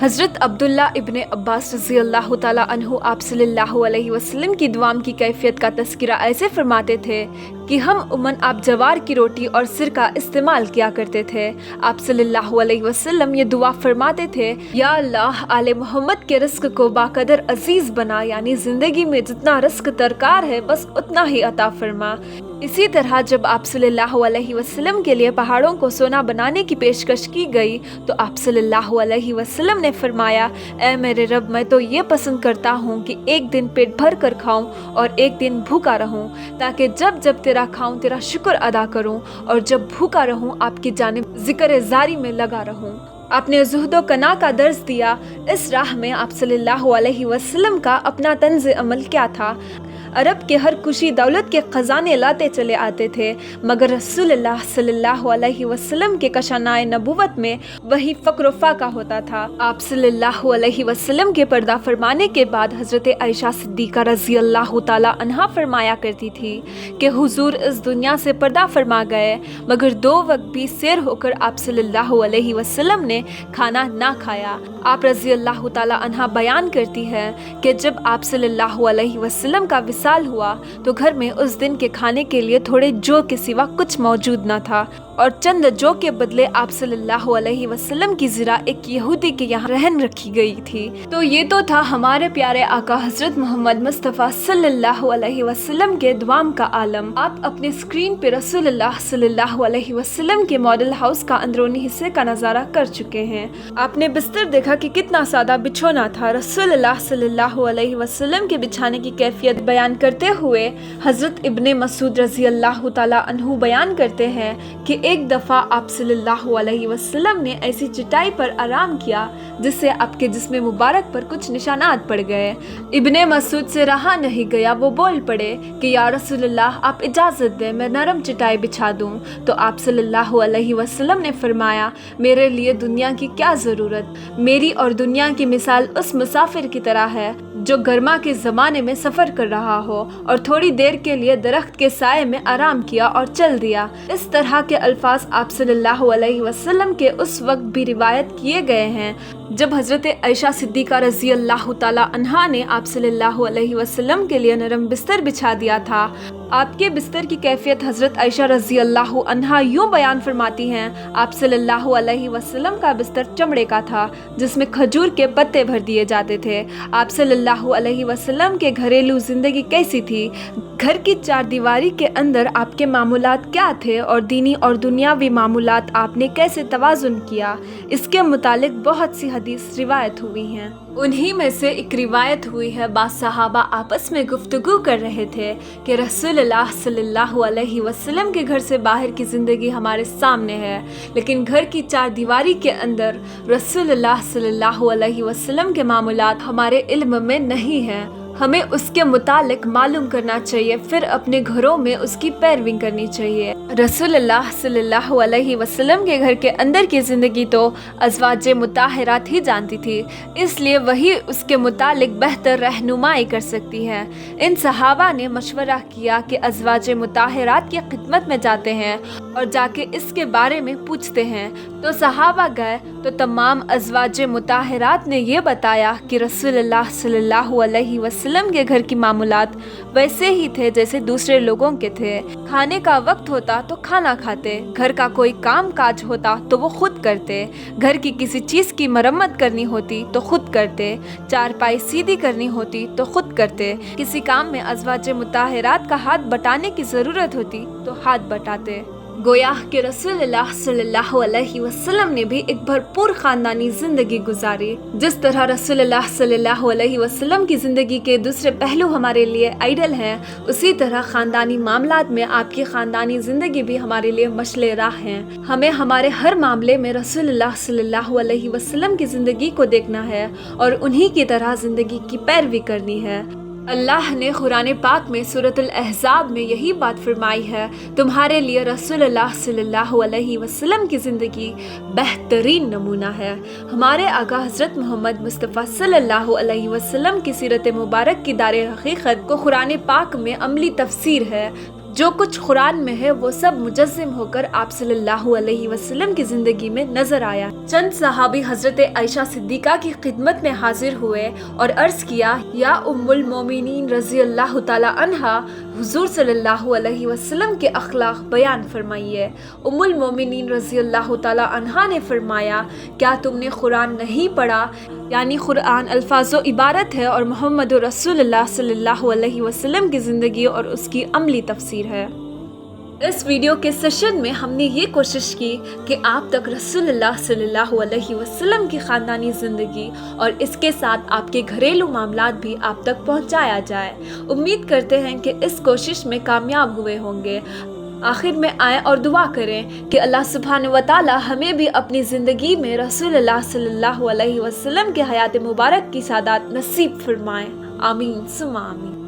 حضرت عبداللہ ابن عباس رضی اللہ تعالیٰ عنہ آپ صلی اللہ علیہ وسلم کی دعام کی کیفیت کا تذکرہ ایسے فرماتے تھے کہ ہم عموماً آپ جوار کی روٹی اور سرکہ استعمال کیا کرتے تھے۔ آپ صلی اللہ علیہ وسلم یہ دعا فرماتے تھے، یا اللہ آل محمد کے رزق کو باقدر عزیز بنا، یعنی زندگی میں جتنا رزق درکار ہے بس اتنا ہی عطا فرما۔ اسی طرح جب آپ صلی اللہ علیہ وسلم کے لیے پہاڑوں کو سونا بنانے کی پیشکش کی گئی تو آپ صلی اللہ علیہ وسلم نے فرمایا، اے میرے رب، میں تو یہ پسند کرتا ہوں کہ ایک دن پیٹ بھر کر کھاؤں اور ایک دن بھوکا رہوں، تاکہ جب جب تیرا کھاؤں تیرا شکر ادا کروں، اور جب بھوکا رہوں آپ کی جانب ذکر زاری میں لگا رہوں۔ آپ نے زہد و قناع کا درس دیا۔ اس راہ میں آپ صلی اللہ علیہ وسلم کا اپنا طنز عمل کیا تھا؟ عرب کے ہر خوشی دولت کے خزانے لاتے چلے آتے تھے، مگر رسول اللہ صلی اللہ علیہ وسلم کے کشانۂ نبوت میں وہی فقر و فاقہ ہوتا تھا۔ آپ صلی اللہ علیہ وسلم کے پردہ فرمانے کے بعد حضرت عائشہ صدیقہ رضی اللہ تعالی عنہا فرمایا کرتی تھی کہ حضور اس دنیا سے پردہ فرما گئے، مگر 2 وقت بھی سیر ہو کر آپ صلی اللہ علیہ وسلم نے کھانا نہ کھایا۔ آپ رضی اللہ تعالی عنہا بیان کرتی ہے کہ جب آپ صلی اللہ علیہ وسلم کا وصال ہوا تو گھر میں اس دن کے کھانے کے لیے تھوڑے جو کے سوا کچھ موجود نہ تھا، اور چند جو کے بدلے آپ صلی اللہ علیہ وسلم کی زرہ ایک یہودی کے یہاں رہن رکھی گئی تھی۔ تو یہ تو تھا ہمارے پیارے آقا حضرت محمد مصطفیٰ صلی اللہ علیہ وسلم کے دعام کا عالم۔ آپ اپنے اسکرین پہ رسول اللہ صلی اللہ علیہ وسلم کے ماڈل ہاؤس کا اندرونی حصے کا نظارہ کر چکے ہیں۔ آپ نے بستر دیکھا کہ کتنا سادہ بچھونا تھا۔ رسول اللہ صلی اللہ علیہ وسلم کے بچھانے کی کیفیت بیان کرتے ہوئے حضرت ابن مسعود رضی اللہ تعالی عنہ بیان کرتے ہیں کہ ایک دفعہ آپ صلی اللہ علیہ وسلم نے ایسی چٹائی پر آرام کیا جس سے آپ کے جسم مبارک پر کچھ نشانات پڑ گئے۔ ابن مسعود سے رہا نہیں گیا، وہ بول پڑے کہ یا رسول اللہ، آپ اجازت دیں میں نرم چٹائی بچھا دوں۔ تو آپ صلی اللہ علیہ وسلم نے فرمایا، میرے لیے دنیا کی کیا ضرورت؟ میری اور دنیا کی مثال اس مسافر کی طرح ہے جو گرما کے زمانے میں سفر کر رہا ہو اور تھوڑی دیر کے لیے درخت کے سائے میں آرام کیا اور چل دیا۔ اس طرح کے الفاظ آپ صلی اللہ علیہ وسلم کے اس وقت بھی روایت کیے گئے ہیں جب حضرت عائشہ صدیقہ رضی اللہ تعالی عنہا نے آپ صلی اللہ علیہ وسلم کے لیے نرم بستر بچھا دیا تھا۔ آپ کے بستر کی کیفیت حضرت عائشہ رضی اللہ عنہا یوں بیان فرماتی ہیں، آپ صلی اللہ علیہ وسلم کا بستر چمڑے کا تھا جس میں کھجور کے پتے بھر دیے جاتے تھے۔ آپ صلی اللہ علیہ وسلم کے گھریلو زندگی کیسی تھی؟ گھر کی 4 دیواری کے اندر آپ کے معمولات کیا تھے اور دینی اور دنیاوی معمولات آپ نے کیسے توازن کیا؟ اس کے متعلق بہت سی حدیث روایت ہوئی ہیں۔ انہی میں سے ایک روایت ہوئی ہے، بعض صحابہ آپس میں گفتگو کر رہے تھے کہ رسول اللہ صلی اللہ علیہ وسلم کے گھر سے باہر کی زندگی ہمارے سامنے ہے، لیکن گھر کی 4 دیواری کے اندر رسول اللہ صلی اللہ علیہ وسلم کے معمولات ہمارے علم میں نہیں ہیں۔ ہمیں اس کے متعلق معلوم کرنا چاہیے، پھر اپنے گھروں میں اس کی پیروی کرنی چاہیے۔ رسول اللہ صلی اللہ علیہ وسلم کے گھر کے اندر کی زندگی تو ازواج مطہرات ہی جانتی تھی، اس لیے وہی اس کے متعلق بہتر رہنمائی کر سکتی ہے۔ ان صحابہ نے مشورہ کیا کہ ازواج مطہرات کی خدمت میں جاتے ہیں اور جا کے اس کے بارے میں پوچھتے ہیں۔ تو صحابہ گئے تو تمام ازواج مطہرات نے یہ بتایا کہ رسول اللہ صلی اللہ علیہ وسلم کے گھر کی معمولات ویسے ہی تھے جیسے دوسرے لوگوں کے تھے۔ کھانے کا وقت ہوتا تو کھانا کھاتے، گھر کا کوئی کام کاج ہوتا تو وہ خود کرتے، گھر کی کسی چیز کی مرمت کرنی ہوتی تو خود کرتے، چارپائی سیدھی کرنی ہوتی تو خود کرتے، کسی کام میں ازواج مطہرات کا ہاتھ بٹانے کی ضرورت ہوتی تو ہاتھ بٹاتے۔ گویا کہ رسول اللہ صلی اللہ علیہ وسلم نے بھی ایک بھرپور خاندانی زندگی گزاری۔ جس طرح رسول اللہ صلی اللہ علیہ وسلم کی زندگی کے دوسرے پہلو ہمارے لیے آئیڈل ہیں، اسی طرح خاندانی معاملات میں آپ کی خاندانی زندگی بھی ہمارے لیے مشعل راہ ہیں۔ ہمیں ہمارے ہر معاملے میں رسول اللہ صلی اللہ علیہ وسلم کی زندگی کو دیکھنا ہے اور انہی کی طرح زندگی کی پیروی کرنی ہے۔ اللہ نے قرآن پاک میں سورۃ الاحزاب میں یہی بات فرمائی ہے، تمہارے لیے رسول اللہ صلی اللہ علیہ وسلم کی زندگی بہترین نمونہ ہے۔ ہمارے آقا حضرت محمد مصطفیٰ صلی اللہ علیہ وسلم کی سیرت مبارک کی دار حقیقت کو قرآن پاک میں عملی تفسیر ہے۔ جو کچھ قرآن میں ہے وہ سب مجسم ہو کر آپ صلی اللہ علیہ وسلم کی زندگی میں نظر آیا۔ چند صحابی حضرت عائشہ صدیقہ کی خدمت میں حاضر ہوئے اور عرض کیا، یا ام المومنین رضی اللہ تعالی عنہا، حضور صلی اللہ علیہ وسلم کے اخلاق بیان فرمائیے۔ ام المومنین رضی اللہ تعالی عنہا نے فرمایا، کیا تم نے قرآن نہیں پڑھا؟ یعنی قرآن الفاظ و عبارت ہے اور محمد رسول اللہ صلی اللہ علیہ وسلم کی زندگی اور اس کی عملی تفسیر ہے۔ اس ویڈیو کے سیشن میں ہم نے یہ کوشش کی کہ آپ تک رسول اللہ صلی اللہ علیہ وسلم کی خاندانی زندگی اور اس کے ساتھ آپ کے گھریلو معاملات بھی آپ تک پہنچایا جائے۔ امید کرتے ہیں کہ اس کوشش میں کامیاب ہوئے ہوں گے۔ آخر میں آئیں اور دعا کریں کہ اللہ سبحانہ و تعالی ہمیں بھی اپنی زندگی میں رسول اللہ صلی اللہ علیہ وسلم کے حیات مبارک کی سعادت نصیب فرمائیں۔ آمین ثم آمین۔